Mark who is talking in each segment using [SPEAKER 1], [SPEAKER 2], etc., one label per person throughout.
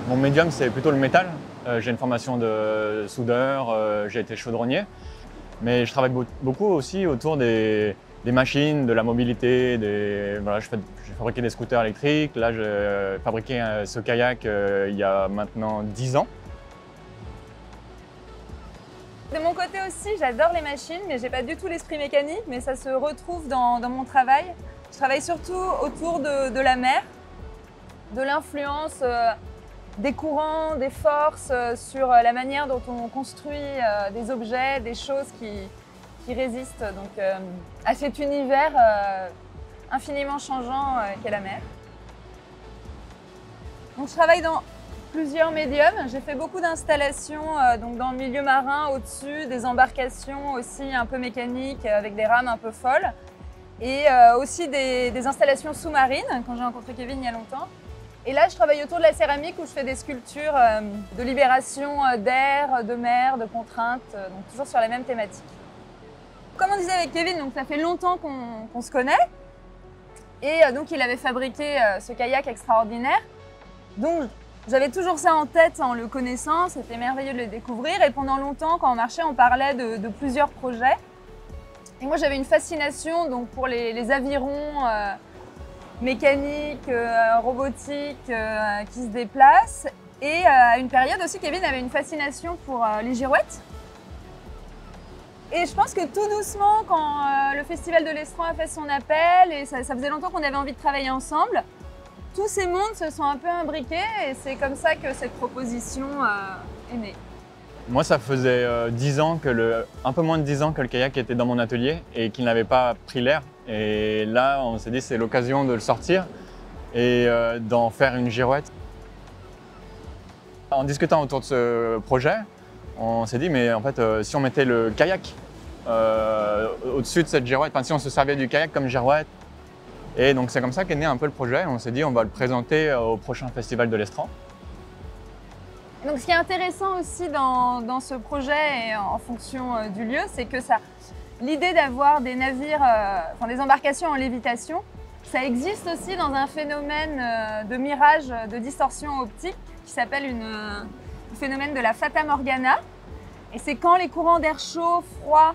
[SPEAKER 1] Mon médium, c'est plutôt le métal. J'ai une formation de soudeur, j'ai été chaudronnier. Mais je travaille beaucoup aussi autour des machines, de la mobilité. Voilà, j'ai fabriqué des scooters électriques. Là, j'ai fabriqué ce kayak il y a maintenant 10 ans.
[SPEAKER 2] De mon côté aussi, j'adore les machines, mais j'ai pas du tout l'esprit mécanique, mais ça se retrouve dans mon travail. Je travaille surtout autour de la mer, de l'influence des courants, des forces, sur la manière dont on construit des objets, des choses qui résistent donc, à cet univers infiniment changeant qu'est la mer. Donc, je travaille dans plusieurs médiums. J'ai fait beaucoup d'installations donc dans le milieu marin, au-dessus, des embarcations aussi un peu mécaniques avec des rames un peu folles. Et aussi des installations sous-marines, quand j'ai rencontré Kevin il y a longtemps. Et là, je travaille autour de la céramique où je fais des sculptures de libération d'air, de mer, de contraintes, donc toujours sur la même thématique. Comme on disait avec Kevin, donc ça fait longtemps qu'on se connaît. Et donc il avait fabriqué ce kayak extraordinaire. Donc j'avais toujours ça en tête en le connaissant, c'était merveilleux de le découvrir. Et pendant longtemps, quand on marchait, on parlait de plusieurs projets. Et moi, j'avais une fascination donc, pour les avirons mécaniques, robotiques qui se déplacent. Et à une période aussi, Kevin avait une fascination pour les girouettes. Et je pense que tout doucement, quand le Festival de l'Estran a fait son appel, et ça faisait longtemps qu'on avait envie de travailler ensemble, tous ces mondes se sont un peu imbriqués et c'est comme ça que cette proposition est née.
[SPEAKER 1] Moi, ça faisait 10 ans un peu moins de 10 ans que le kayak était dans mon atelier et qu'il n'avait pas pris l'air. Et là, on s'est dit c'est l'occasion de le sortir et d'en faire une girouette. En discutant autour de ce projet, on s'est dit mais en fait si on mettait le kayak au-dessus de cette girouette, enfin si on se servait du kayak comme girouette. Et donc c'est comme ça qu'est né un peu le projet. On s'est dit on va le présenter au prochain Festival de l'Estran.
[SPEAKER 2] Donc ce qui est intéressant aussi dans ce projet et en fonction du lieu, c'est que l'idée d'avoir des navires, des embarcations en lévitation, ça existe aussi dans un phénomène de mirage, de distorsion optique qui s'appelle le phénomène de la Fata Morgana. Et c'est quand les courants d'air chaud, froid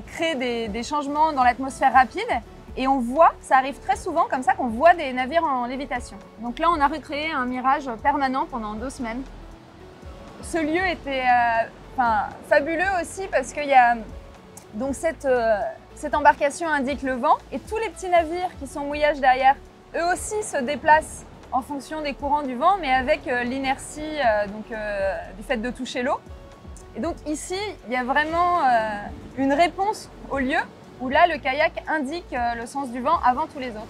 [SPEAKER 2] créent des changements dans l'atmosphère rapide. Et on voit, ça arrive très souvent comme ça, qu'on voit des navires en lévitation. Donc là, on a recréé un mirage permanent pendant 2 semaines. Ce lieu était fabuleux aussi parce qu'il y a donc cette embarcation indique le vent et tous les petits navires qui sont mouillages derrière, eux aussi se déplacent en fonction des courants du vent, mais avec l'inertie du fait de toucher l'eau. Et donc ici, il y a vraiment une réponse au lieu où là, le kayak indique le sens du vent avant tous les autres.